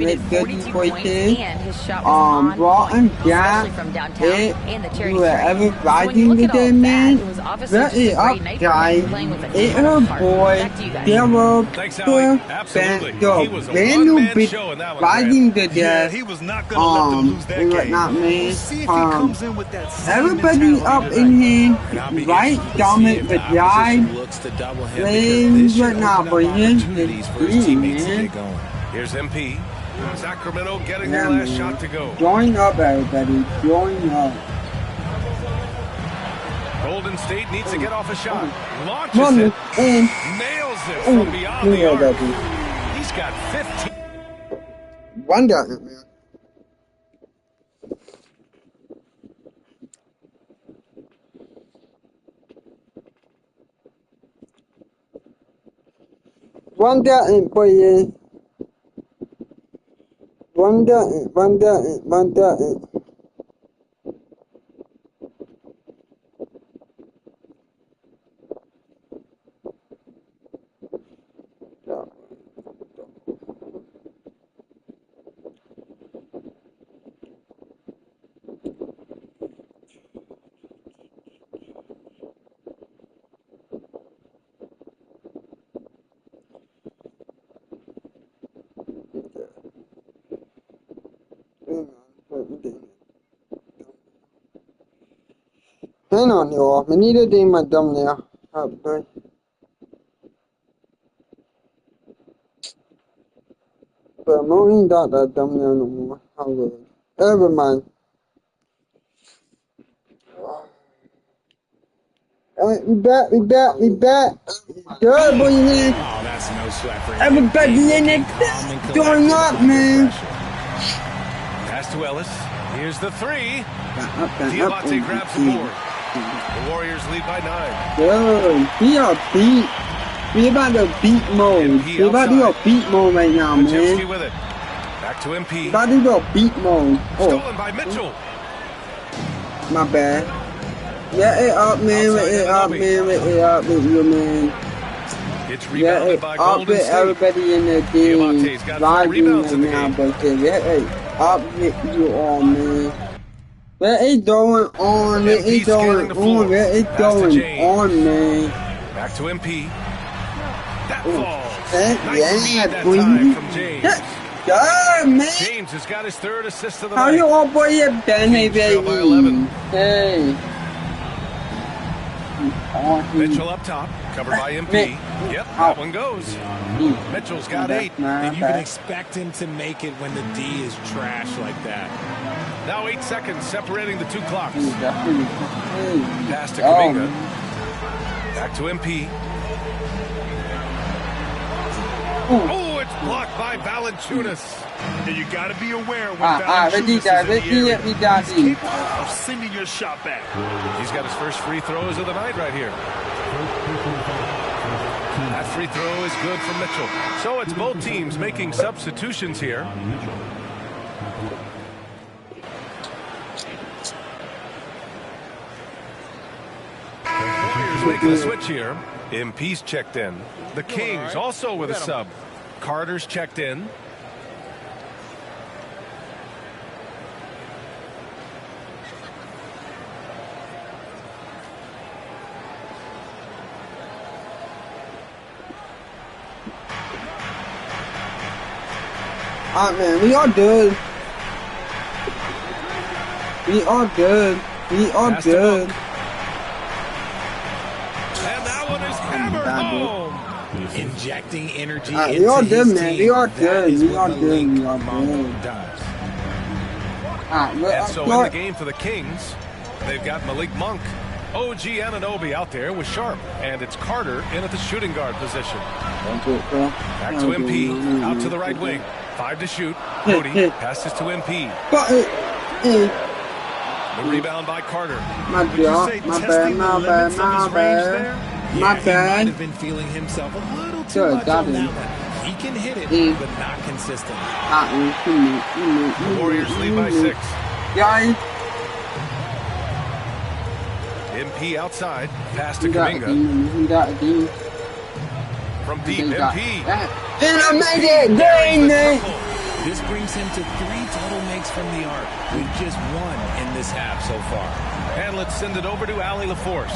42 points, and his shot was on Raw point, and especially from downtown and the charity you were stripe. ever So when riding you look with at all them, that, man? it was obviously That just is a up, great night for guys. him, playing with a It's ton a of heart. boy. Back to you guys. There were Thanks, Allie. Absolutely. He was a one-man show in that one, riding the yeah, death. he was not going to let them lose that game. Not me. We'll see if he comes in with that same Everybody up mentality in here, tonight. right? Dominic the guy. Looks to double him Playing because this right should now, open but up opportunities for his teammates to man. get going. Here's MP. Sacramento getting their last shot to go. Join up, everybody. Join up. Golden State needs to get off a shot. Launches it. Nails it from beyond the arc. He's got 15. One down, man. One down, boy. One down. Hang on, y'all. We need to do my thumbnail. But I'm only not that thumbnail no more. Never mind. Alright, we back. Good, boy, man. Oh, that's no sweat for him. Everybody in it, going up, man. Pass to Ellis. Here's the three. Diabate grabs the board. The Warriors lead by 9. Good. We are beat. We about to beat mode. We about to go beat mode right now, man. With it. Back to MP. About to go beat mode. Stolen by Mitchell. My bad. Yeah, it up, man. It up with you, man. It's rebounded by Golden State. Everybody in the team. Riding right now, but yeah, up with you all, man. What is going on? What is going on, man? Back to MP. That falls. Yeah, that time from James. God, man. James has got his 3rd assist of the night. How you all boy have been, hey, baby? By 11. Hey. Mitchell up top, covered by MP. Yep, that one goes. Mitchell's got 8. And you can expect him to make it when the D is trash like that. Now 8 seconds separating the 2 clocks. Pass to Kuminga. Back to MP. Oh, it's blocked by Valanciunas. And you got to be aware when Valanciunas is in the air, he's capable of sending your shot back. He's got his first free throws of the night right here. That free throw is good from Mitchell. So it's both teams making substitutions here. Warriors making a switch here. MP's checked in. The Kings also with a sub. Carter's checked in. Alright, man, we are good. We are good. We are good. And that one is hammered home. Injecting energy we are good, man. We are good. We are good. We are good. And so in the game for the Kings, they've got Malik Monk, OG Anunoby out there with Sharp, and it's Carter in at the shooting guard position. Back to MP, out to the right wing. 5 to shoot. Cody passes to MP. The rebound by Carter. My bad. He might have been feeling himself a little too much on that one. He can hit it, but not consistently. The Warriors lead by 6. Guys. MP outside. Pass to Kuminga. From deep, MP. And I made it! Dang, man! This brings him to 3 total makes from the arc, with just 1 in this half so far. And let's send it over to Allie LaForce.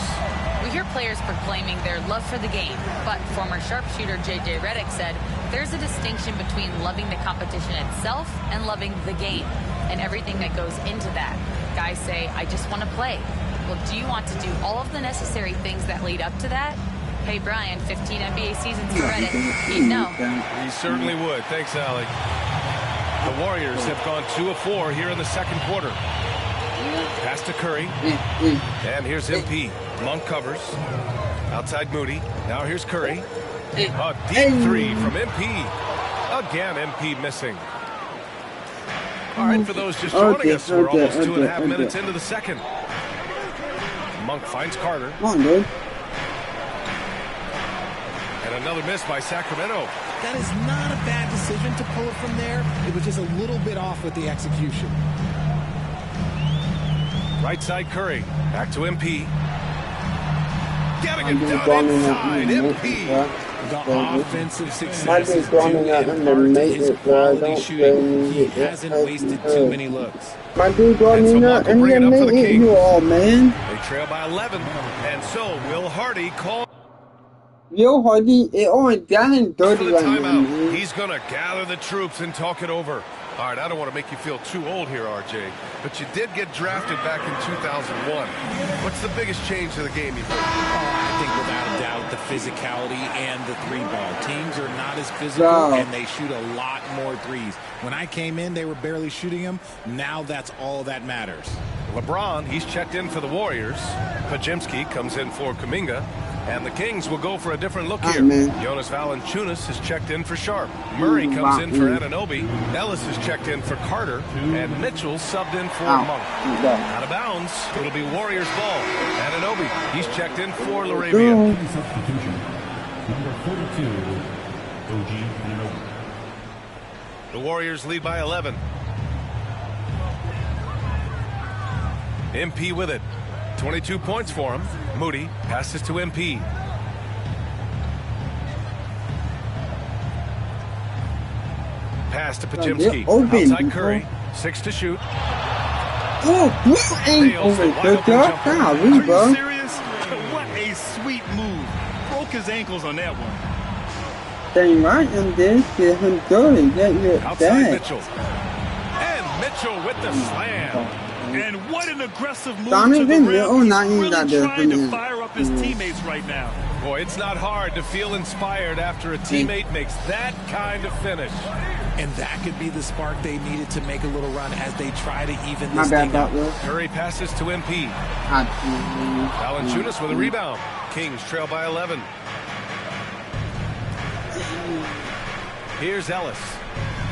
We hear players proclaiming their love for the game, but former sharpshooter J.J. Redick said there's a distinction between loving the competition itself and loving the game, and everything that goes into that. Guys say, I just want to play. Well, do you want to do all of the necessary things that lead up to that? Hey, Brian, 15 NBA seasons for Redick. He'd know. He certainly would. Thanks, Allie. The Warriors have gone 2 of 4 here in the second quarter. Pass to Curry. And here's MP. Monk covers. Outside Moody. Now here's Curry. A deep 3 from MP. Again, MP missing. All right, for those just joining us, we're almost 2.5 minutes into the second. Monk finds Carter. Come on, dude. And another miss by Sacramento. That is not a bad decision to pull it from there. It was just a little bit off with the execution. Right side Curry. Back to MP. Getting it done inside. MP. The offensive success is due in part to his quality shooting. He hasn't wasted too many looks. My dude, bring it up for the Kings. You all, man. They trail by 11. And so Will Hardy calls. Yo, Hardy, it only down and dirty right now. He's going to gather the troops and talk it over. All right, I don't want to make you feel too old here, RJ, but you did get drafted back in 2001. What's the biggest change to the game, you think? I think without a doubt the physicality and the 3-ball. Teams are not as physical, and they shoot a lot more threes. When I came in, they were barely shooting them. Now that's all that matters. LeBron, he's checked in for the Warriors. Pajimski comes in for Kuminga. And the Kings will go for a different look here. Jonas Valanciunas has checked in for Sharp. Murray comes in for Anunoby. Ellis has checked in for Carter. And Mitchell subbed in for Monk. Out of bounds. It'll be Warriors ball. Anunoby, he's checked in for Laravia. Number 42, OG Anunoby. The Warriors lead by 11. MP with it. 22 points for him. Moody passes to MP. Pass to Pajimski. Outside Curry. 6 to shoot. Oh, what ain't over Are you serious? What a sweet move. Broke his ankles on that one. Dang right, and this get him dirty. Get your outside Mitchell. And Mitchell with the slam. And what an aggressive move to the rim. He's really trying to fire up his teammates right now. Boy, it's not hard to feel inspired after a teammate makes that kind of finish. And that could be the spark they needed to make a little run as they try to even this thing up. Curry passes to MP. Valanciunas with a rebound. Kings trail by 11. Here's Ellis.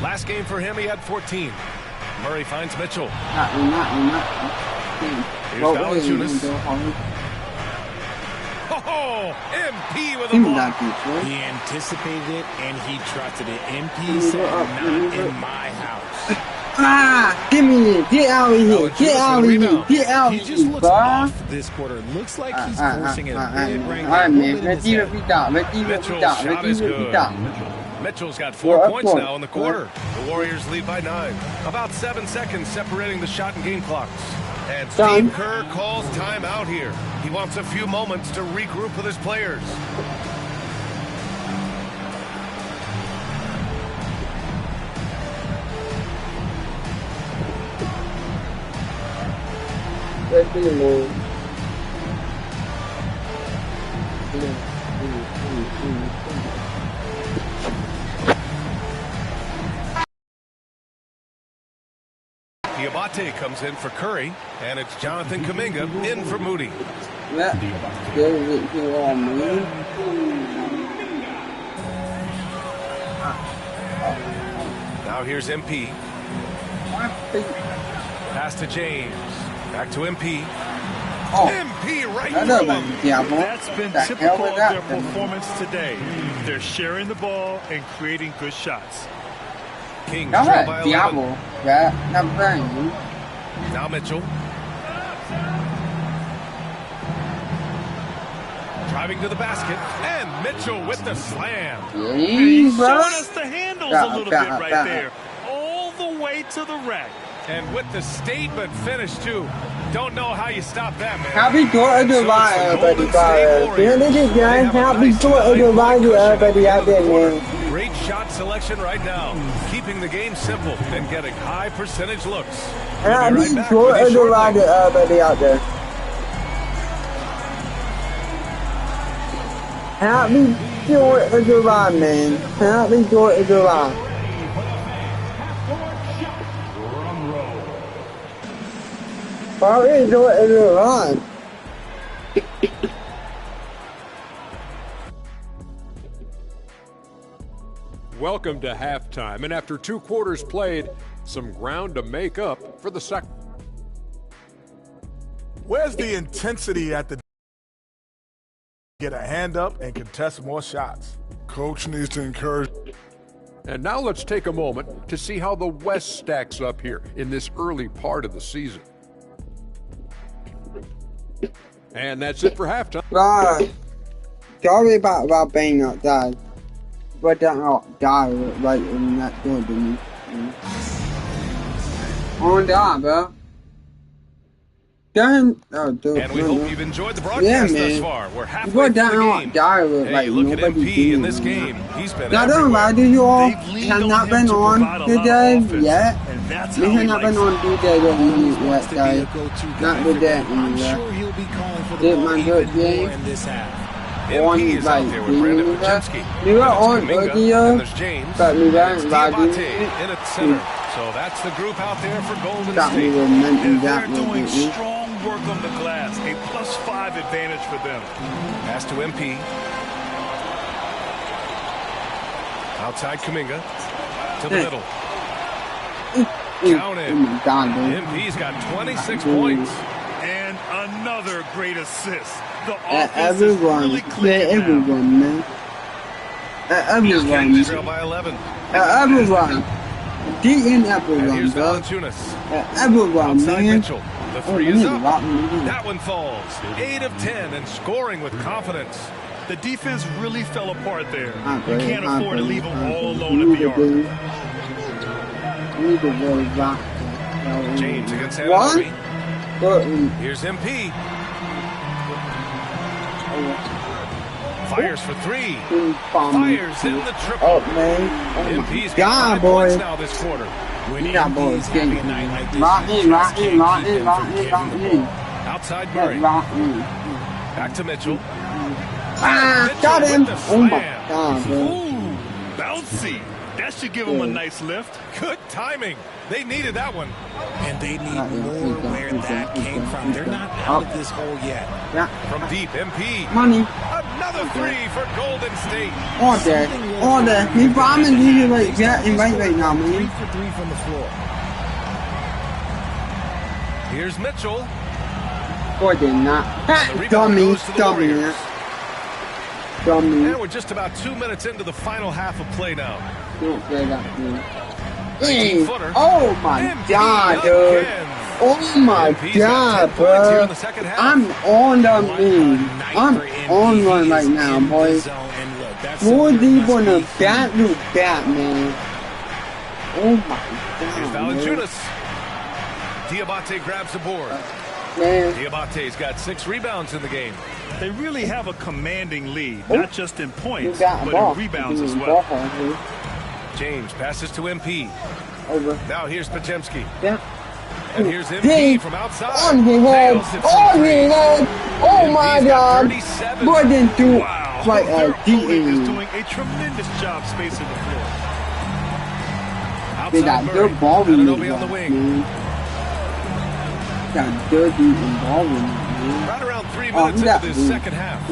Last game for him, he had 14. Murray finds Mitchell. Here's Valanciunas. Oh, MP with a block. He anticipated it and he trusted it. MP said, not in my house. Give me it. Get out of here. Get out of here. Get out of here. He just looks off this quarter. Looks like he's forcing it a bit right now. Mitchell's shot is good. Mitchell's got 4 points now in the quarter. The Warriors lead by 9. About 7 seconds separating the shot and game clocks. And Steve Kerr calls timeout here. He wants a few moments to regroup with his players. Diabate comes in for Curry, and it's Jonathan Kuminga in for Moody. Now here's MP. Pass to James. Back to MP. MP right through him. That's been typical of their performance today. They're sharing the ball and creating good shots. Kings trail by 11. Now Mitchell. Driving to the basket. And Mitchell with the slam. He's showing us the handles a little bit right there. Oh, way to the rack. And with the statement finish, too. Don't know how you stop that, man. Happy 4th of July, everybody. Happy 4th of July to everybody out there, man. Great shot selection right now. Keeping the game simple and getting high percentage looks. Happy 4th of July to everybody out there. Happy 4th of July, man. Happy 4th of July. Happy 4th of July. Welcome to halftime, and after 2 quarters played, some ground to make up for the second. Where's the intensity at the get a hand up and contest more shots? Coach needs to encourage. And now let's take a moment to see how the West stacks up here in this early part of the season. And that's it for halftime. Sorry about being outside. But that die right in that door, didn't you? On die, bro. And we hope you've enjoyed the broadcast thus far. We're halfway through the game. Hey, look at MP in this game. He's been everywhere. You all have not been on today yet. We have not been on DJ yet, guys. Not today, did my good game. On like we were on earlier, but we weren't riding in its center. So that's the group out there for Golden State. And they're doing strong work on the glass. A +5 advantage for them. Pass to MP. Outside Kuminga. To the middle. Count it. MP's got 26 points. And another great assist. The everyone, everyone, man. Everyone. Trail by 11. Everyone. Everyone, bro. Everyone, man. Mitchell. The three is up. That one falls. 8 of 10 and scoring with confidence. The defense really fell apart there. You can't afford to leave them all alone at the arc. James against Ananobi. Here's MP. Fires for 3. Fires in the triple. Oh, man. MP's got 5 points now this quarter. Boys. Outside Murray. Back to Mitchell. Got him. Oh, my God, bro. Ooh, bouncy. That should give him a nice lift. Good timing. They needed that one. And they need more where that came from. They're not out of this hole yet. Yeah. From deep, MP. Money. Another 3 for Golden State. Order. He bombing you right now, man. 3 for 3 from the floor. Here's Mitchell. Dummy. And we're just about 2 minutes into the final half of play now. Hey. Oh my God, dude. Oh my God, bro. I'm on the move. I'm on one right now, boys. 4 deep on the bat to bat, man. Oh my God. Here's Valanciunas. Diabate grabs the board. Man. Diabate's got 6 rebounds in the game. They really have a commanding lead, not just in points, but in rebounds as well. James passes to MP. Over. Now here's Podziemski. Yeah. And here's MP from outside. On the head. Oh my God. More than 2. Wow. Like Their opponent is doing a tremendous job spacing the floor. They got good ball in on the wing. Got dirty involvement. Right around 3 minutes into this second half.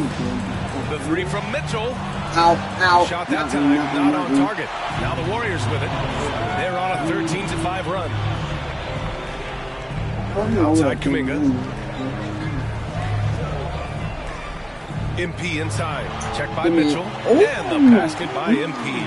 The 3 from Mitchell. Out. Shot that time, not on target. Now the Warriors with it. They're on a 13-5 run. Outside Kuminga. MP inside. Check by Mitchell. And the basket by MP.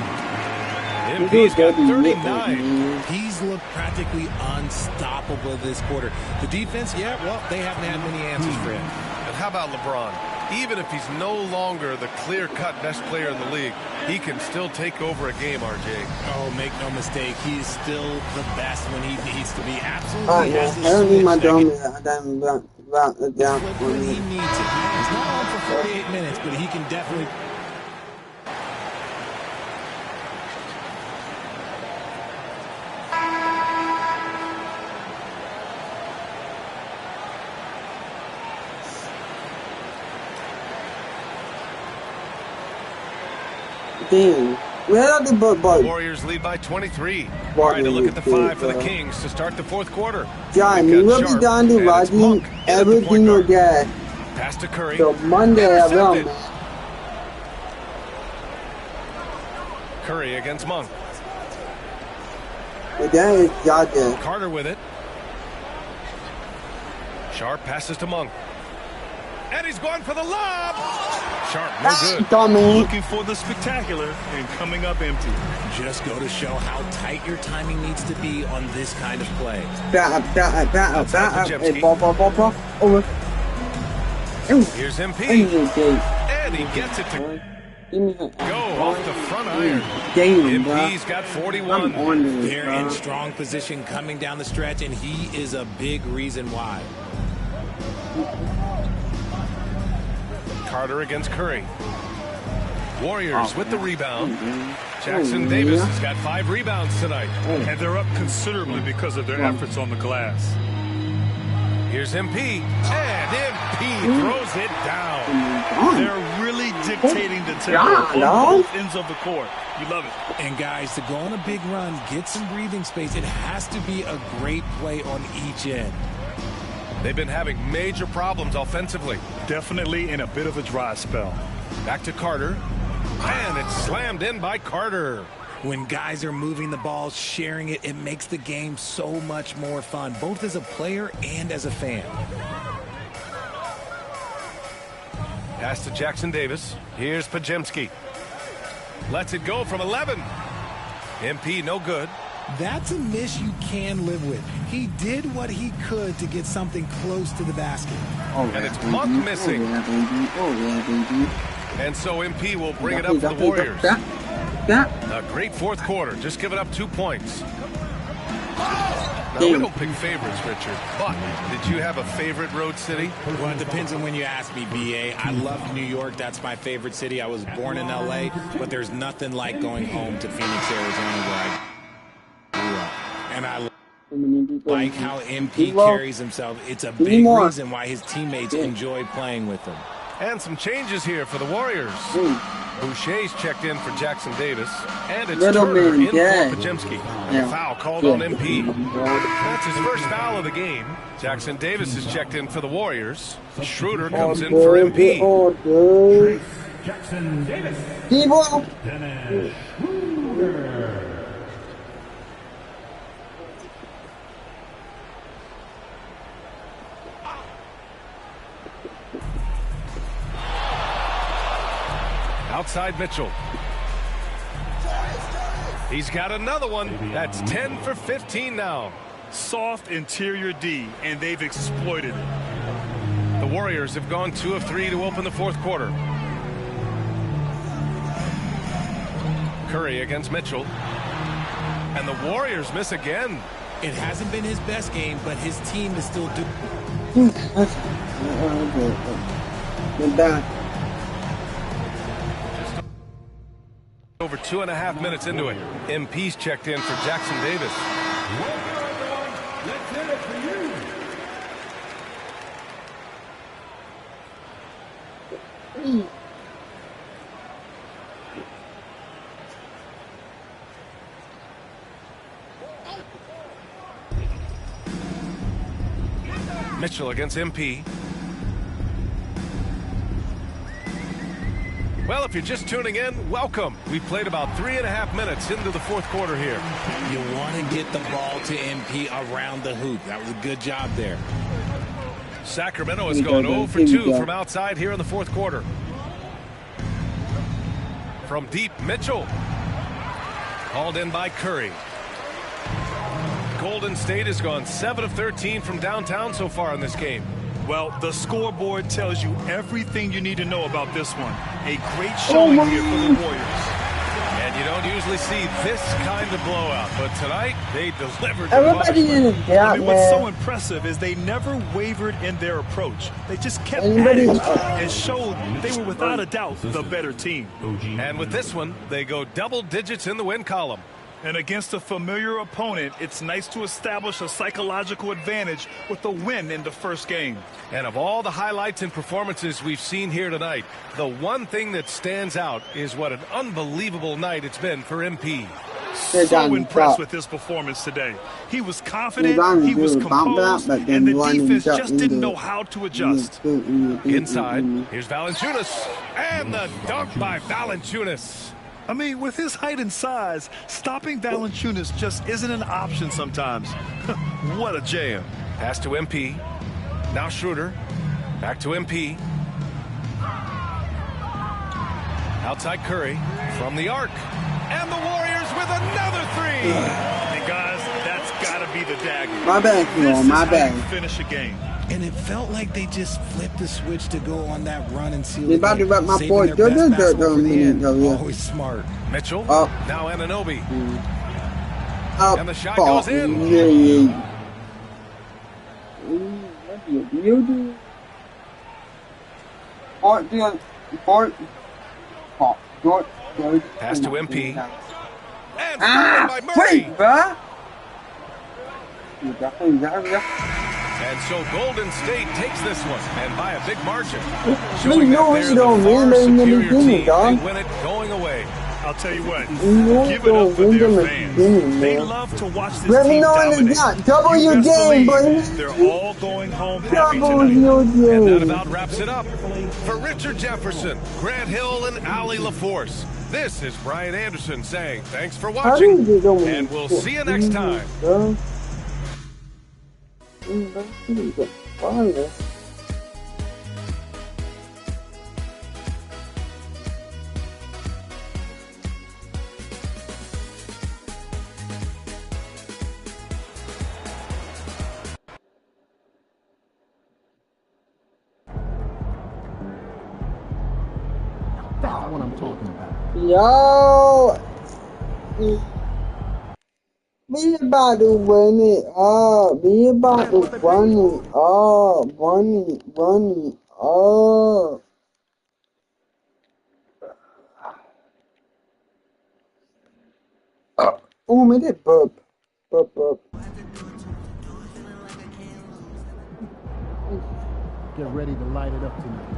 MP's got 39. He's looked practically unstoppable this quarter. The defense, yeah, well, they haven't had many answers for him. And how about LeBron? Even if he's no longer the clear-cut best player in the league, he can still take over a game, RJ. Oh, make no mistake, he's still the best when he needs to be. Absolutely. I don't need my drum. When he needs it. He's not on for 48 minutes, but he can definitely. Damn. Where are the boy? Warriors lead by 23. Trying to look at the 5 for the Kings to start the fourth quarter. John, we will be down to watching everything will get. Pass to Curry. So Monday around. Curry against Monk. But that is Jordan. Carter with it. Sharp passes to Monk. And he's going for the lob. Sharp, no good. Looking for the spectacular and coming up empty. Just go to show how tight your timing needs to be on this kind of play. Here's MP. And he gets it to go off the front iron. MP's got 41. They're in strong position coming down the stretch, and he is a big reason why. Carter against Curry. Warriors with the rebound. Jackson Davis has got 5 rebounds tonight. And they're up considerably because of their efforts on the glass. Here's MP. And MP throws it down. They're really dictating the tempo on both ends of the court. You love it. And guys, to go on a big run, get some breathing space, it has to be a great play on each end. They've been having major problems offensively. Definitely in a bit of a dry spell. Back to Carter. And it's slammed in by Carter. When guys are moving the ball, sharing it, it makes the game so much more fun, both as a player and as a fan. Pass to Jackson Davis. Here's Pajemski. Lets it go from 11. MP no good. That's a miss you can live with. He did what he could to get something close to the basket. And it's Monk missing. And so MP will bring it up for the Warriors. A great fourth quarter. Just giving up 2 points. Now, we don't pick favorites, Richard, but did you have a favorite road city? Well, it depends on when you ask me, B.A. I love New York. That's my favorite city. I was born in L.A., but there's nothing like going home to Phoenix, Arizona, where I grew up. And I like how MP carries himself. It's a big reason why his teammates enjoy playing with him. And some changes here for the Warriors. Boucher's checked in for Jackson Davis. And it's Turner in for Pajemski. And a foul called on MP. That's his first foul of the game. Jackson Davis is checked in for the Warriors. Schroeder comes in for MP. Jackson Davis. Dennis Schroeder. Outside Mitchell. He's got another one. That's 10 for 15 now. Soft interior D, and they've exploited it. The Warriors have gone 2 of 3 to open the fourth quarter. Curry against Mitchell. And the Warriors miss again. It hasn't been his best game, but his team is still doing. Over 2.5 minutes into it. MP's checked in for Jackson Davis. Let's hit it for you. Mitchell against MP. Well, if you're just tuning in, welcome. We played about 3.5 minutes into the fourth quarter here. You want to get the ball to MP around the hoop. That was a good job there. Sacramento has gone 0 for 2 from outside here in the fourth quarter. From deep, Mitchell. Called in by Curry. Golden State has gone 7 of 13 from downtown so far in this game. Well, the scoreboard tells you everything you need to know about this one. A great showing here for the Warriors. And you don't usually see this kind of blowout, but tonight they delivered the Everybody in the gap, I mean, what's so impressive is they never wavered in their approach. They just kept at it and showed they were without a doubt the better team. And with this one, they go double digits in the win column. And against a familiar opponent, it's nice to establish a psychological advantage with a win in the first game. And of all the highlights and performances we've seen here tonight, the one thing that stands out is what an unbelievable night it's been for MP. So impressed with his performance today. He was confident, he was composed, and the defense just didn't know how to adjust. Inside, here's Valanciunas, and the dunk by Valanciunas. I mean, with his height and size, stopping Valanciunas just isn't an option sometimes. What a jam. Pass to MP. Now Schroeder. Back to MP. Outside Curry from the arc. And the Warriors with another three. And guys, that's got to be the dagger. My bad, my bad. Finish a game. And it felt like they just flipped the switch to go on that run and seal they about to wrap my boy. Always smart. Mitchell. Now Anunoby. And the shot goes in. Pass to MP. And by Murray. And so Golden State takes this one, and by a big margin. Showing that they're the far superior team, they win it going away. I'll tell you what, give it up for their fans. They love to watch this team dominate. Double your game, buddy. They're all going home happy tonight. And that about wraps it up. For Richard Jefferson, Grant Hill, and Allie LaForce, this is Brian Anderson saying thanks for watching, and we'll see you next time. That's what I'm talking about. Yo, we about to win it up. We about to run it up. Run it up. Oh, man, that burp. Get ready to light it up tonight.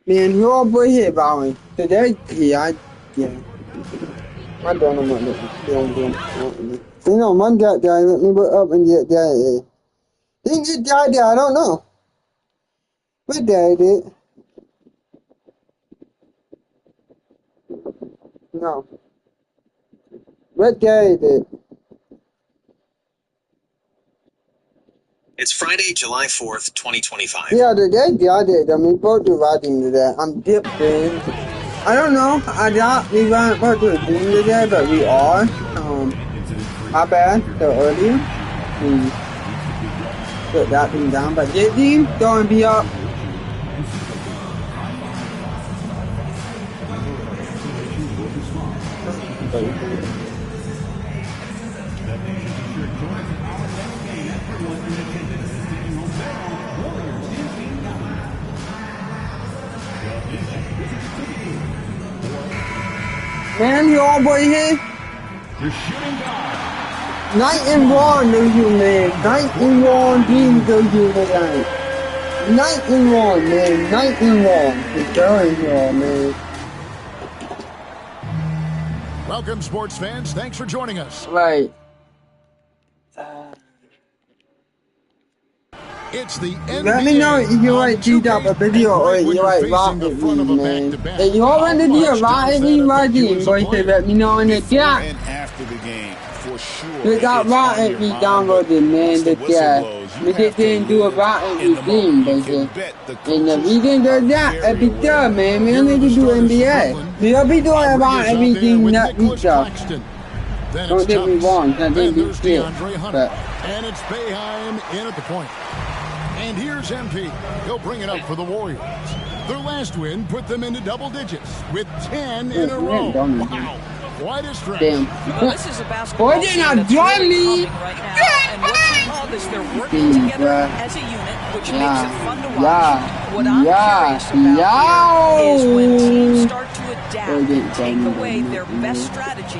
Man, who all boy here about me? Today, yeah. I don't know what they're doing. You know, my dad let me put up and get that. Didn't get died there, I don't know. But dad did. No. What day did? It's Friday, July 4th, 2025. Yeah, the day I did. I mean, both do riding today. I'm dipped in. I don't know. I doubt we weren't about to do today, but we are. My bad. So earlier. Put that thing down. But this team, don't be up. Man, you all boy here? Night and one, do you, man? Night and one, please, do you, man? Night and one, man. Night and one. It's going here, man. Welcome, sports fans. Thanks for joining us. Right. It's the NBA. Let me know if you like to up a video or you like rock with me, man. If you already did rock with me, boy, let me know in the chat. after the game, for sure. We got right and we downloaded, man, the guy. We didn't do a right and we didn't, baby. And we didn't do that every time, man. We only do NBA. We'll be doing about everything that we do. Don't get me wrong, that didn't be clear. And it's Boeheim in at the point. And here's MP. He'll bring it up for the Warriors. Their last win put them into double digits with 10 in a row. Wow. Quite a stretch. Damn. Well, this is a basketball team that's really humming right now. And what you love is they're working together as a unit, which makes it fun to watch. What I'm curious about here is when teams start to adapt and take away their best strategy,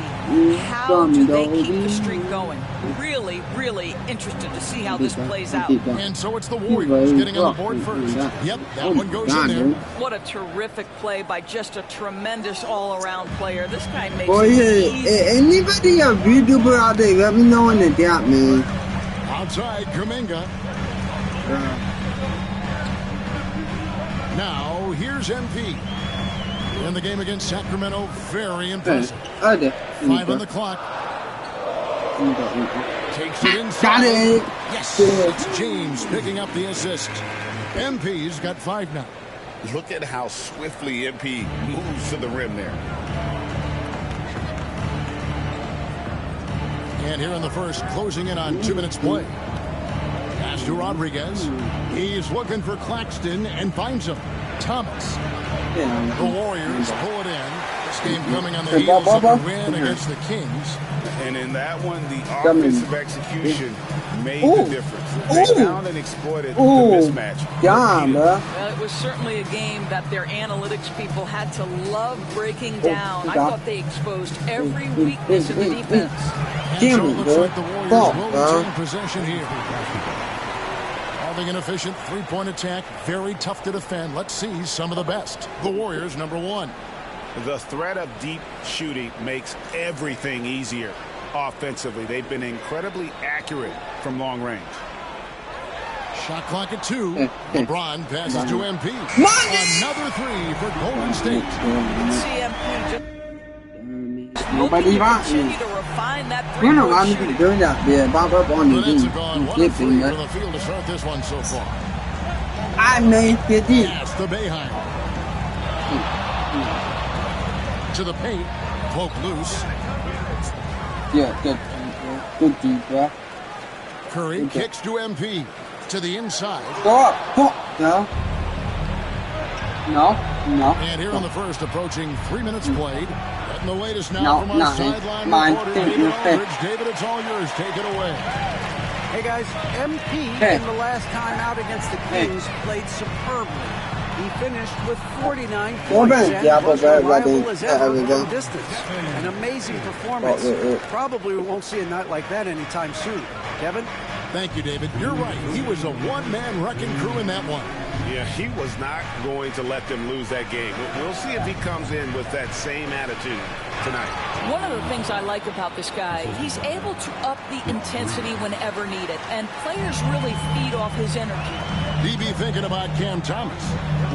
how do they keep the streak going? Really, really interested to see how this plays out. And so it's the Warriors getting on the board first. Yep, that one goes in there. What a terrific play by just a tremendous all-around player. This guy makes it easy. Anybody have YouTuber out there, let me know in the chat, man. Outside, Kuminga. Now, here's MP. In the game against Sacramento, very impressive. 5 on the clock. Takes it inside. Got it. Yes, it's James picking up the assist. MP's got 5 now. Look at how swiftly MP moves to the rim there. And here in the first, closing in on 2 minutes play. Pass to Rodriguez. He's looking for Claxton and finds him. Thomas. The Warriors pull it in. This game coming on the heels of a win against the Kings. And in that one, the offensive execution made the difference. They found and exploited the mismatch. Well, it was certainly a game that their analytics people had to love breaking down. I thought they exposed every weakness in the defense. And so it looks like the Warriors will retain possession here. Having an efficient three-point attack, very tough to defend. Let's see some of the best. The Warriors, number 1. The threat of deep shooting makes everything easier offensively. They've been incredibly accurate from long range. Shot clock at 2. LeBron passes to MP. Another 3 for Golden State. Nobody wants me. We're not allowed to do that. Yeah, Bob up on the team. For the field to start this one so far. I made the deal. Yes, the Boeheim. To the paint. Poke loose. Yeah, good deep, bro. Curry kicks to MP. To the inside. Go up. No. And here in the first, approaching 3 minutes played. And the latest now from our sideline reporter, David Aldridge. David, it's all yours. Take it away. Hey, guys. MP in the last time out against the Kings played superbly. He finished with 49 points and was reliable as ever from distance. An amazing performance. Probably we won't see a night like that anytime soon. Kevin? Thank you, David. You're right. He was a one-man wrecking crew in that one. Yeah, he was not going to let them lose that game. We'll see if he comes in with that same attitude tonight. One of the things I like about this guy, he's able to up the intensity whenever needed, and players really feed off his energy. He be thinking about Cam Thomas.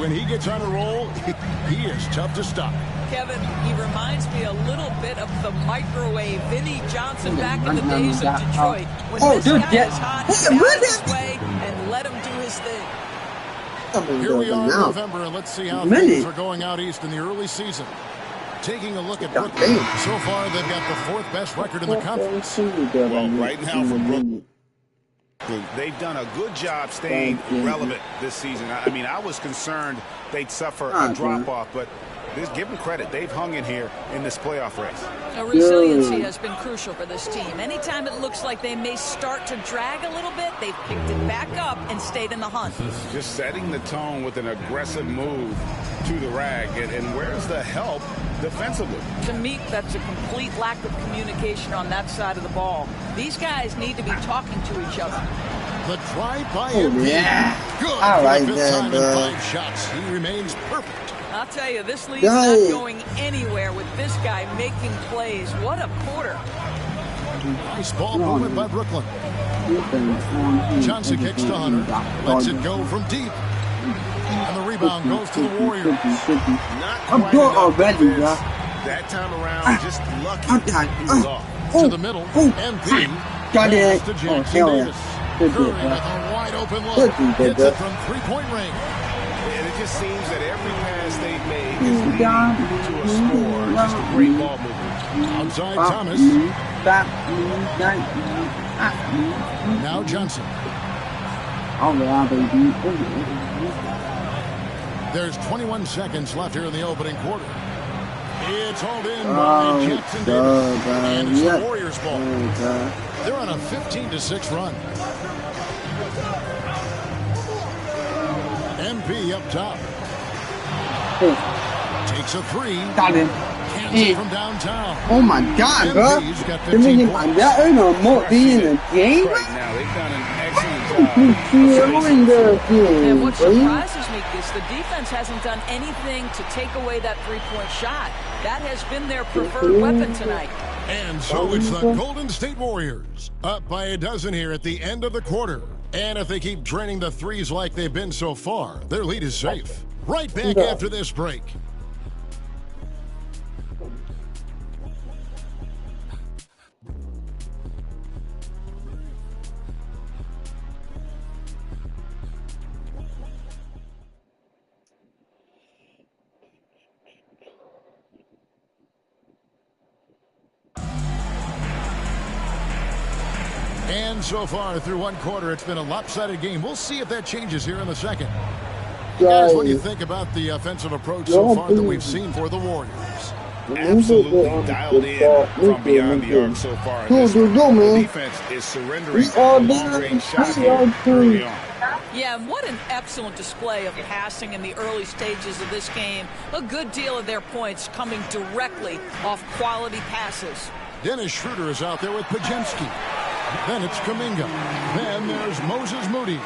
When he gets on a roll, he is tough to stop. Kevin, he reminds me a little bit of the microwave Vinnie Johnson back in the days of Detroit. When this guy is hot, down his way and let him do his thing. Here we are in November, and let's see how things are going out east in the early season. Taking a look at Brooklyn. So far, they've got the 4th best record in the conference. Well, right now for Brooklyn, they've done a good job staying relevant this season. I mean, I was concerned they'd suffer a drop-off, but give them credit. They've hung in here in this playoff race. Resiliency has been crucial for this team. Anytime it looks like they may start to drag a little bit, they've picked it back up and stayed in the hunt. Just setting the tone with an aggressive move to the rag. And where's the help defensively? To me, that's a complete lack of communication on that side of the ball. These guys need to be talking to each other. The drive by MP. Yeah. Good. I like that, bro. 5 shots. He remains perfect. I'll tell you, this lead's not going anywhere with this guy making plays. What a quarter. Nice ball movement by Brooklyn. Johnson kicks to Hunter. Lets it go from deep. And the rebound goes to the Warriors. I'm good already, bro. That time around, just lucky he was off. To the middle. MP. Got it. To Oh, Jackson hell yeah. Davis. Good Curry deal, with bro. a wide open look. Good deal, Hits bro. it from three-point range. And it just seems that every pass they've made is leading to a score. Just a great ball movement. Outside Thomas. Now Johnson. Oh, yeah, baby. There's 21 seconds left here in the opening quarter. It's hauled in by Jackson Davis. And it's the Warriors' ball. They're on a 15-6 run. MP up top. Takes a three. Got him. Cans it from downtown. Oh my God, bro. MP's got Did we 15 get points. that in a more being a game? Right now, they've done an excellent job. And what surprises me is the defense hasn't done anything to take away that three-point shot. That has been their preferred weapon tonight. And so it's the Golden State Warriors up by a dozen here at the end of the quarter. And if they keep draining the threes like they've been so far, their lead is safe. Right back after this break. And so far through one quarter, it's been a lopsided game. We'll see if that changes here in the second. Guys, what do you think about the offensive approach so far that we've seen for the Warriors? Absolutely dialed in from beyond the arc so far. The defense is surrendering long-range shots here early on. Yeah, and what an excellent display of passing in the early stages of this game. A good deal of their points coming directly off quality passes. Dennis Schroeder is out there with Pajemski. Then it's Kuminga. Then there's Moses Moody.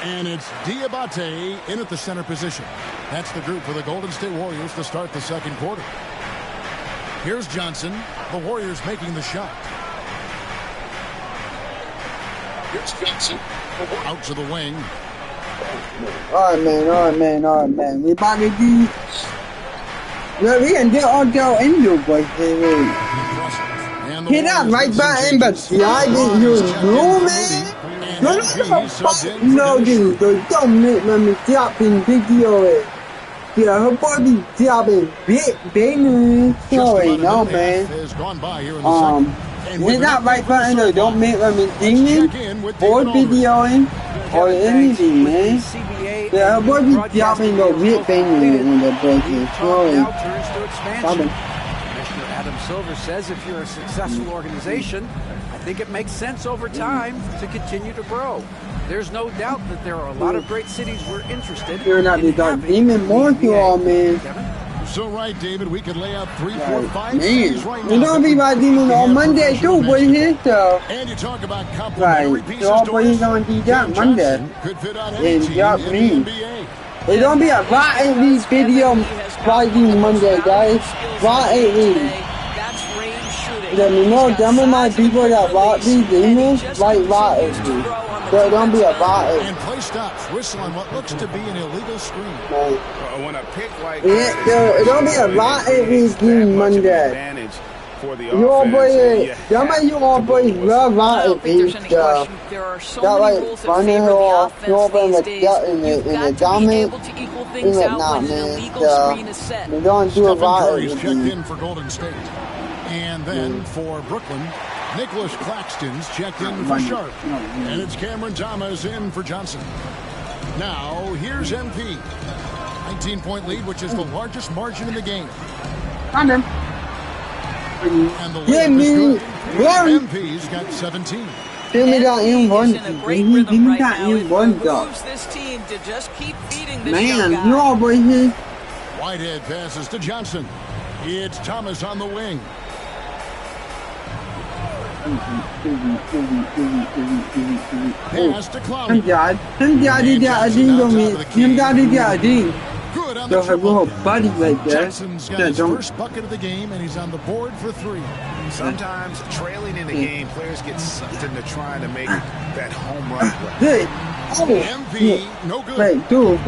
And it's Diabate in at the center position. That's the group for the Golden State Warriors to start the second quarter. Here's Johnson. The Warriors making the shot. Here's Johnson. Out to the wing. All right, man. We about to do... Well, we can do all the Angel boys. Hit that right button, but I didn't use blue, man. No, dude, don't make me drop in video. Yeah, her body dropping big, baby. Sorry, no, man. Hit that right button, though. Don't make me singing or videoing or anything, man. Yeah, her body dropping the big baby in the breaking. Sorry. Adam Silver says if you're a successful organization, I think it makes sense over time to continue to grow. There's no doubt that there are a lot of great cities we're interested You're not the dark demon more to all, man. So right, David, we could lay out 3, 4, 5 cities right now. You're gonna be right demon on Monday too, boy, here, so. And you talk about complimentary pieces all boys gonna do that Monday. Could fit on any team in the NBA. It's gonna be a lot of these video Friday Monday, guys. Lot of these. Let me know, some of my people that rock these demons, like lot of these. There's gonna be a lot of. And play stops, whistle on what looks to be an illegal screen. When a pick like it's gonna be a lot of these games Monday. You all boys, some of you all boys love lot of these stuff. That like running her off, you open the diamond. In the nah, man. We're gonna do a lot of these. Checked in for Golden State. And then for Brooklyn, Nicholas Claxton's checked in for Sharp. And it's Cameron Thomas in for Johnson. Now, here's MP. 19-point lead, which is the largest margin in the game. And the lead is good. MP's got 17. Give me that in one. Give me that in one, though. Man, you all boys here. Whitehead passes to Johnson. It's Thomas on the wing. Pass to Clowney. Good on the triple. Buddy right there. Jackson's got his first bucket of the game, and he's on the board for 3. Sometimes trailing in the game, players get sucked into trying to make that home run play. Good. MP, no good. Wait, dude,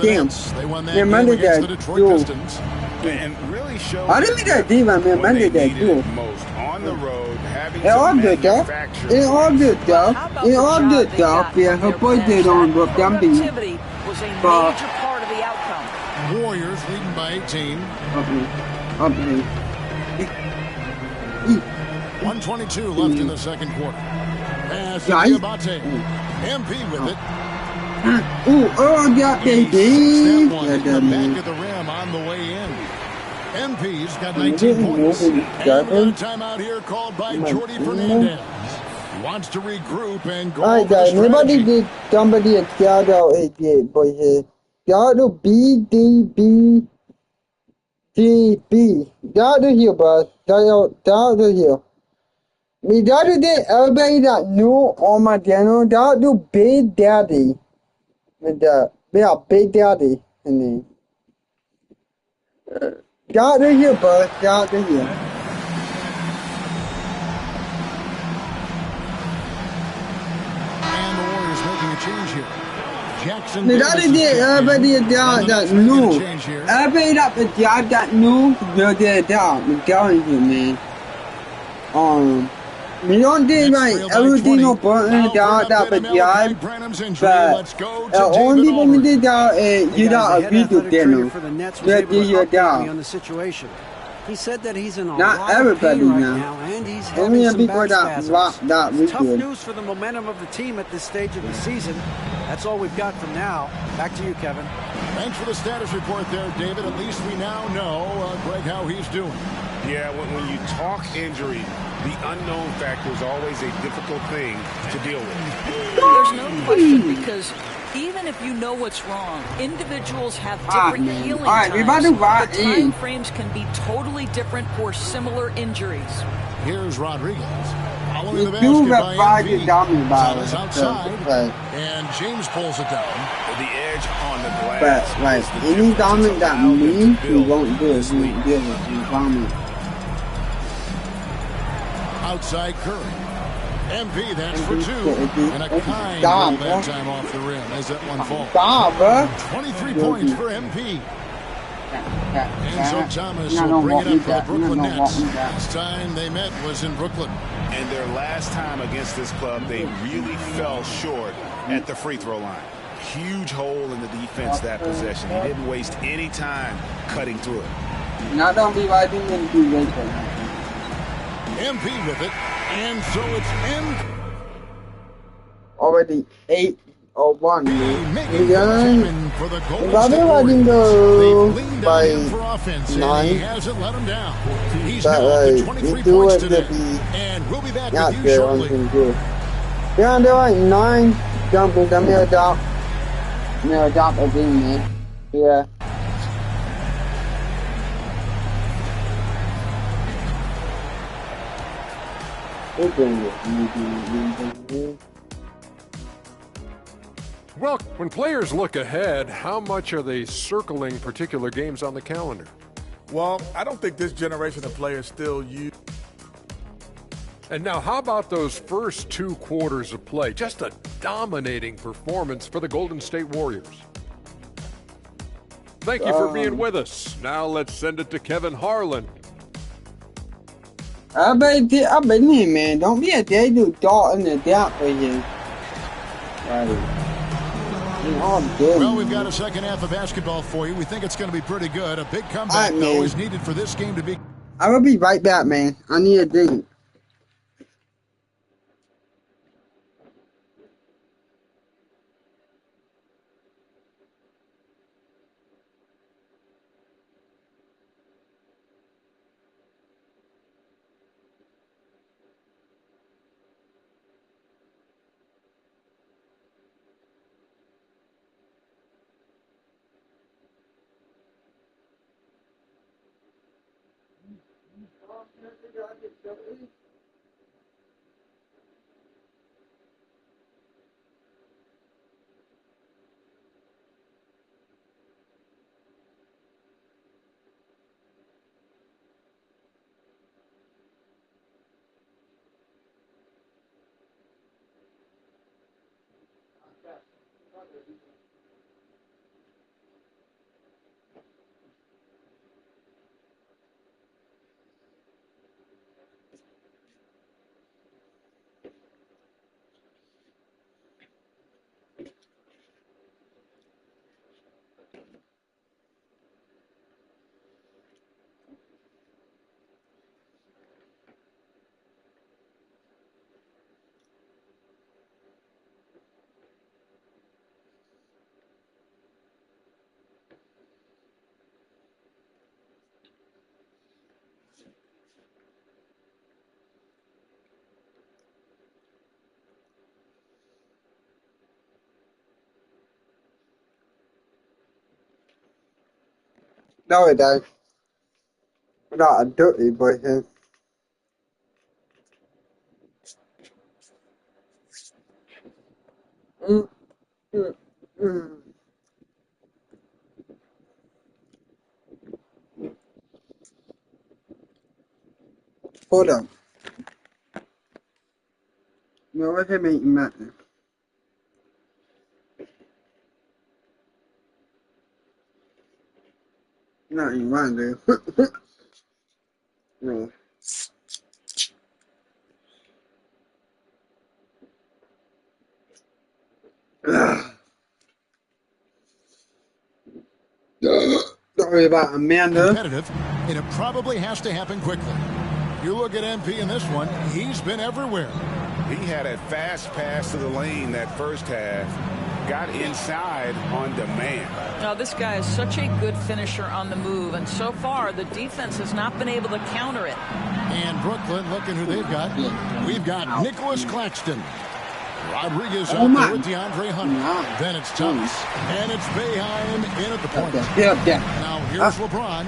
damn. They won that game against the Detroit Pistons. And really showed I didn't mean that, man. Man, did that, too. Most on the road, having It's all to good, though. manufacture It's all good, though. It's all good, though. Yeah, her boy did on what them be. Productivity was a major part of the outcome. Warriors leading by 18. Up me. 1:22 left in the second quarter. Pass to Nice. Diabate. MP with it. Ooh, oh, yeah, He baby. sinks that one in the Yeah, back of the rim on the way in. MP's got 19 points. And we got a timeout here called by Jordi Fernandez. Wants to regroup and go Alright, over the guys, nobody strategy. did somebody a shout out again, boy. Here. Shout out BDB. TB. Shout out here, bro. Shout out here. Me shout out to everybody that knew on my channel. Shout out to Big Daddy. With the, yeah, Big Daddy. And then, shout out here, bro. Shout out here. And the Warriors making a change here. Jackson Me Davis shout out is to checked in. everybody And the that Knicks knew. making a change here. Everybody that knew will get it down. I'm telling you, man. We don't do like everything no button down that but job, but only when we did that you got a video channel. For the Nets was Yeah, able to you update me down. on the situation. He said that he's in a Not lot of everybody pain right now. now, and he's Only having the some people back that spasms. rock that It's tough video. news for the momentum of the team at this stage of the season. That's all we've got from now. Back to you, Kevin. Thanks for the status report there, David. At least we now know, Greg, how he's doing. Yeah, when you talk injury, the unknown factor is always a difficult thing to deal with. There's no question, because even if you know what's wrong, individuals have different man. healing All right, we about times. to rock The time in. frames can be totally different for similar injuries. Here's Rodriguez. Following We the do basket have by five MV. to dominate about Thomas it. outside, Right. and James pulls it down. The edge on the glass. But like is the any difference. dominant It's that allowed them to means we build won't do it. this We league. won't deal with it. Dominant. Outside Curry. MP, that's for MP, two. And a kind Stop, roll that bro. time off the rim as that one falls. Stop, bro. 23 points for MP. And so Thomas will bring it up for the Brooklyn Nets. Last time they met was in Brooklyn. And their last time against this club, they really fell short at the free throw line. Huge hole in the defense that possession. He didn't waste any time cutting through it. Not gonna be right in the do later. MP with it. And so it's in. Already 8-1, man. We done. For the Golden About State it, I can Warriors. go They've leaned by on him for offense, and 9. he hasn't let him down. He's But now up to like, 23 we do points it to today. be And we'll be back not with you there on shortly. some good. Yeah, they're like 9 jumping. I'm gonna adopt. I'm gonna adopt a thing, man. Yeah. Well, when players look ahead, how much are they circling particular games on the calendar? Well, I don't think this generation of players still use. And now, how about those first 2 quarters of play? Just a dominating performance for the Golden State Warriors. Thank you for being with us. Now let's send it to Kevin Harlan. I bet here, man. Don't be a day to dot in the doubt for you. Right. Well, we've got a second half of basketball for you. We think it's going to be pretty good. A big comeback, Right, though, man. is needed for this game to be. I will be right back, man. I need a drink. No, it does. Not a dirty boy here. Mm, mm, mm. Hold on. No, what am I eating that? Not even one, dude. No. Sorry about Amanda. Competitive, and it probably has to happen quickly. You look at MP in this one, he's been everywhere. He had a fast pass to the lane that first half. Got inside on demand. Now, this guy is such a good finisher on the move, and so far the defense has not been able to counter it. And Brooklyn, looking who they've got. We've got Nicholas Claxton. Rodriguez out there with DeAndre Hunter. Then it's Thomas. And it's Boeheim in at the point. Now here's LeBron.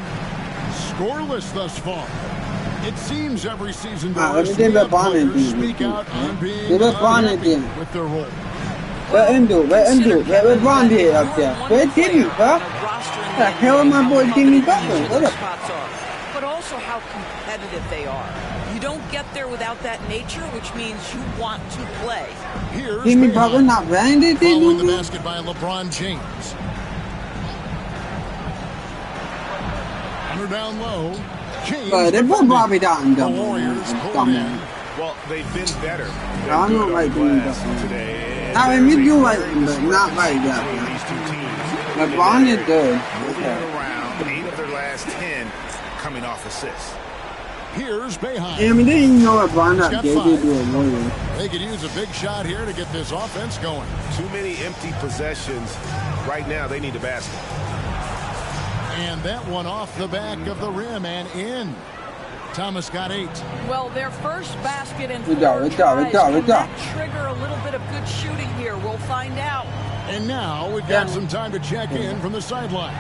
Scoreless thus far. It seems every season players speak out on being unhappy with their role. Where LeBron did up there? Where Jimmy, bro? The hell my boy Jimmy Butler? What up? But also how competitive they are. You don't get there without that nature, which means you want to play. Here's Jimmy Butler not running it, following the basket by LeBron James. Under down low. James. But they put Bobby down, the Warriors pull in. Well, they've been better. I don't like Jimmy Butler. Today. I mean, we do like him, but not like that. LeBron is good. Moving around, 8 of their last 10 coming off assists. Here's Boeheim. Yeah, I mean, they didn't know LeBron not gay. They do it more. They could use a big shot here to get this offense going. Too many empty possessions. Right now, they need a basket. And that one off the back of the rim and in. Thomas got 8. Well, their first basket in 4 tries. Can that trigger a little bit of good shooting here? We'll find out. And now we've got some time to check in from the sidelines.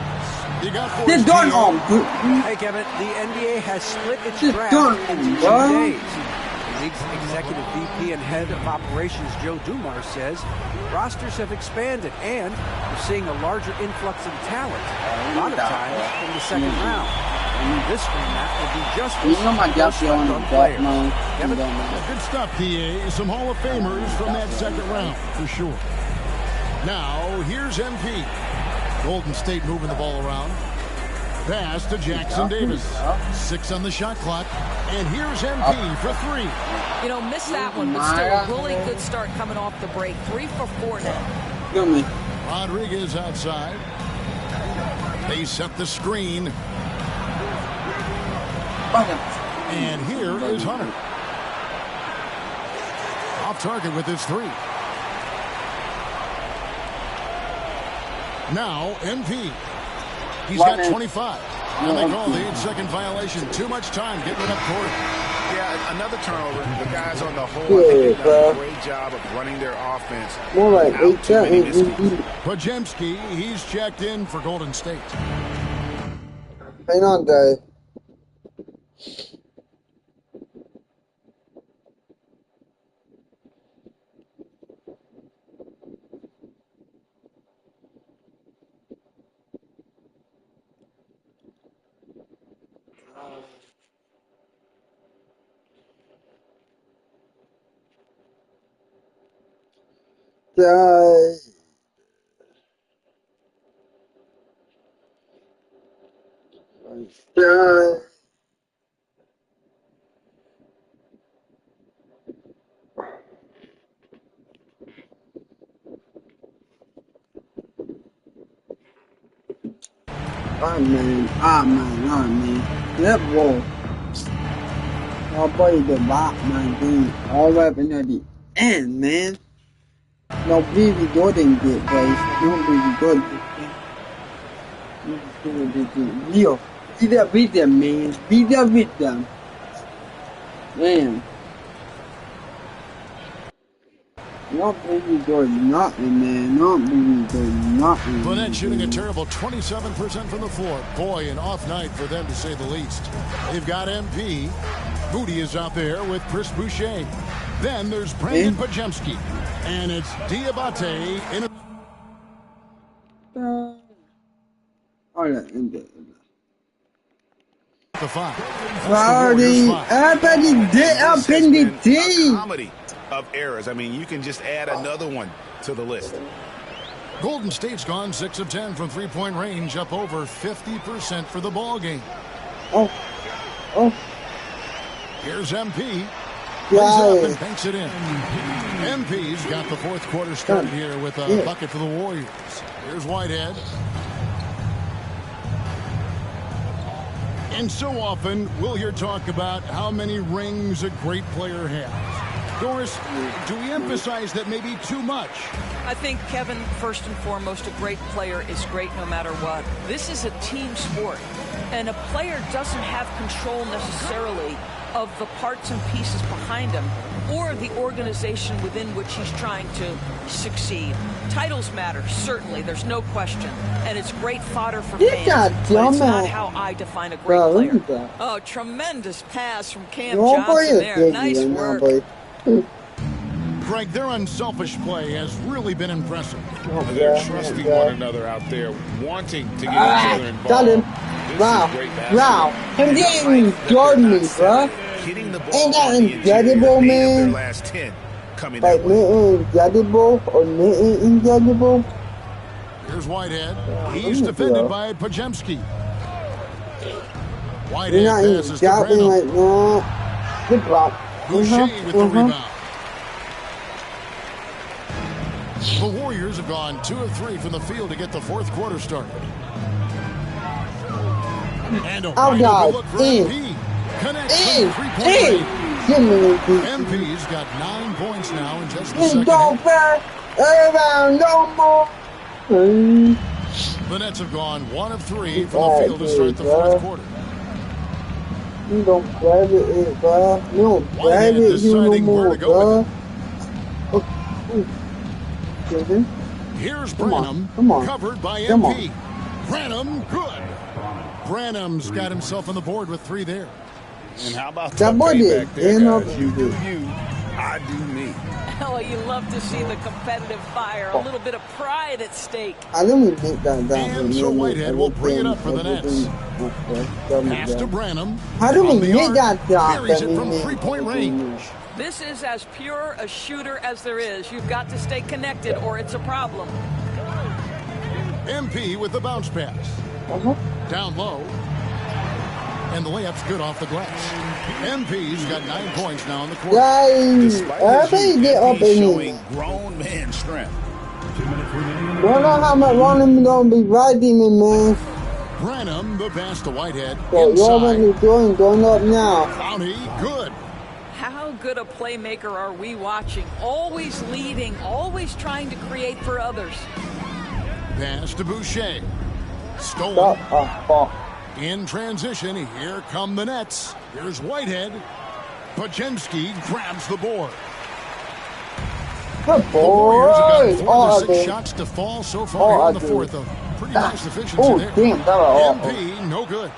You got 4. Hey, Kevin, the NBA has split its draft into 2 days. The league's executive VP and head of operations, Joe Dumars, says rosters have expanded and we're seeing a larger influx of talent, a lot of times in the second round. This format will be just as on players. Kevin? Good stuff, PA. Some Hall of Famers from that second round, for sure. Now, here's MP. Golden State moving the ball around. Pass to Jackson Davis. 6 on the shot clock. And here's MP for 3. You know, missed that one, but still a really good start coming off the break. 3 for 4 now. Rodriguez outside. They set the screen. And here is Hunter. Off target with his 3. Now, MP. He's got 25. And they call the 8-second violation. Too much time getting it up court. Yeah, another turnover. The guys on the whole have done a great job of running their offense. More like 8 seconds. Podziemski, he's checked in for Golden State. Hang on, Dave. Man. That ball. Y'all play the bot, man, dude. All up into the end, man. No, baby Jordan did, guys. No, baby Jordan. Yo, be there with them, man. Be there with them. Man. Not really doing nothing, man. Not really doing nothing. Fournette shooting a terrible 27% from the floor. Boy, an off night for them to say the least. They've got MP. Booty is out there with Chris Boucher. Then there's Brandon Pajemski. And it's Diabate in a... The five. Everybody did up in the team. Comedy of errors. I mean, you can just add another one to the list. Golden State's gone 6 of 10 from three-point range, up over 50% for the ball game. Here's MP. Brings it up and banks it in. MP's got the fourth quarter started here with a bucket for the Warriors. Here's Whitehead. And so often we'll hear talk about how many rings a great player has. Doris, do we emphasize that maybe too much? I think, Kevin, first and foremost, a great player is great no matter what. This is a team sport, and a player doesn't have control necessarily of the parts and pieces behind him or the organization within which he's trying to succeed. Titles matter, certainly, there's no question, and it's great fodder for fans, but it's not how I define a great player. Oh, tremendous pass from Cam Johnson there. Nice work. Greg, their unselfish play has really been impressive. They're trusting one another out there, wanting to get each other involved. Got him. Wow. Him getting Jordan me, bro. Hitting the ball. Ain't that incredible, man? Last 10 coming like, incredible or incredible? Here's Whitehead. He's defended by Pajemski. Whitehead passes to Brandon. Like that. Good block. Boucher with the rebound. The Warriors have gone 2 of 3 from the field to get the fourth quarter started. And a wide look for MP. Connects from the three-point range. MP's got 9 points now in just the second half. No more. The Nets have gone 1 of 3 from the field to start the fourth quarter. You don't grab it, bro. You don't grab it, you no more, bro. Here's Branham, covered by MP. Branham, good. Branham's got himself on the board with 3 there. And how about that boy back there, guys? You do you, I do me. Oh, you love to see the competitive fire, a little bit of pride at stake. I didn't think that down. And so Whitehead will bring it up for the Nets. Pass to Branham. How do we make that down? Carries it from three-point range. This is as pure a shooter as there is. You've got to stay connected or it's a problem. MP with the bounce pass. Down low. And the layup's good off the glass. MP's got 9 points now in the quarter. Despite his showing grown man strength. Don't know how much Branham gonna be riding me, man. Branham, the pass to Whitehead. So you're going up now. Bounty, good. How good a playmaker are we watching? Always leading, always trying to create for others. Pass to Boucher. Stolen. In transition, here come the Nets. Here's Whitehead. Pajemski grabs the board. Good boy. The Warriors have got 4 of the 6 shots to fall so far in the fourth. Pretty nice efficiency there. MP, no good.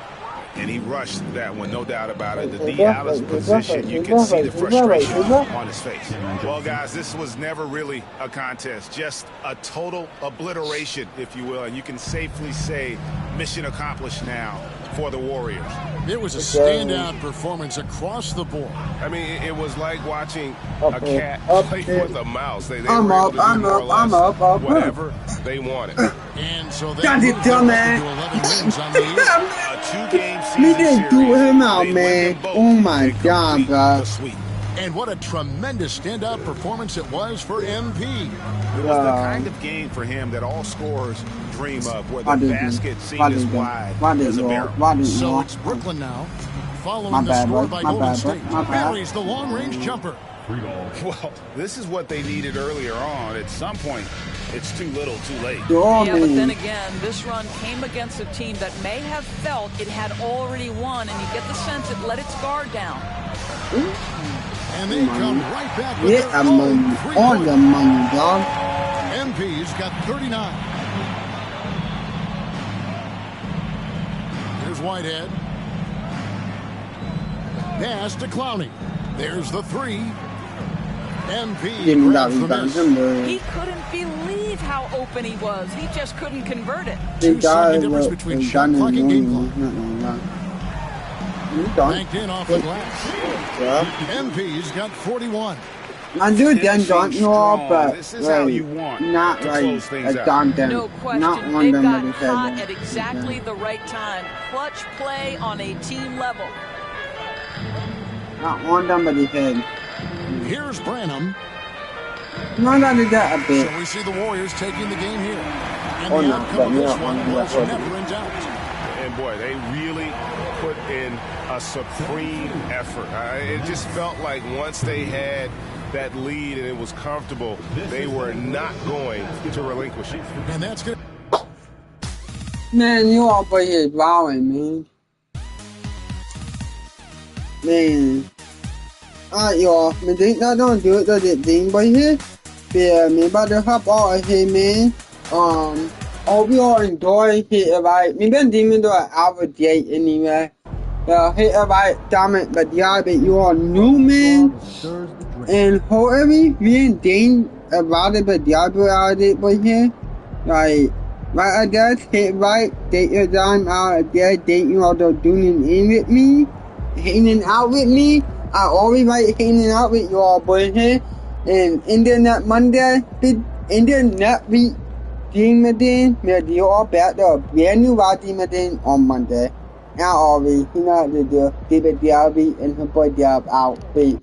And he rushed that one, no doubt about it. The D out of position, you can see the frustration on his face. Well, guys, this was never really a contest, just a total obliteration, if you will. And you can safely say mission accomplished now for the Warriors. It was a standout performance across the board. I mean, it was like watching a cat play with a mouse. They were able to do more or less whatever they wanted. And so they got it done, man. A 2-game season we didn't do him out, man. Oh my God, bro. And what a tremendous standout performance it was for MP. It was the kind of game for him that all scorers dream of, where the basket seemed as wide as a barrel. So it's Brooklyn now, following the score by Golden State. Buries the long-range jumper. Well, this is what they needed earlier on. At some point, it's too little, too late. Yeah, but then again, this run came against a team that may have felt it had already won, and you get the sense it let its guard down. And they come right back with their own on the money, dog. MP's got 39. Here's Whitehead. Pass to Clowney. There's the three. MP grabs the miss. He couldn't believe how open he was. He just couldn't convert it. 2-second difference between shot clock and game clock. Banked in off the glass. MP's got 41. I do then don't know, but this is how you want not to like close things out. done them. No question. Not on They've them got but hot at exactly the right time. Clutch play on a team level. Not on them, but he said. Here's Branham. No, that is that a bit. So we see the Warriors taking the game here. And Oh, the no, outcome of but this yeah, one yeah, was yeah. never in doubt. And boy, they really put in a supreme effort. It just felt like once they had that lead and it was comfortable, they were not going to relinquish it. And that's good. Man, you all boy here wowing, man. Man. Alright, y'all. I think that don't do it to the thing boy here. Yeah, me about to hop out of here, man. Hope you all enjoy it, right? Me been demon to an hour date anyway. Hey, right, damn it, but yeah, but you all new, man. And however we ain't dating about it, but yeah, but out of it, boy here. Like, right, I guess, hit right, date your time out there, dating all the doing in with me, hanging out with me. I always like hanging out with you all, boy here. And Internet Monday, Internet week, Demon, me do all back to a brand new Demon on Monday. And always, you know what to do, David Diaby and her boy Diab out, wait.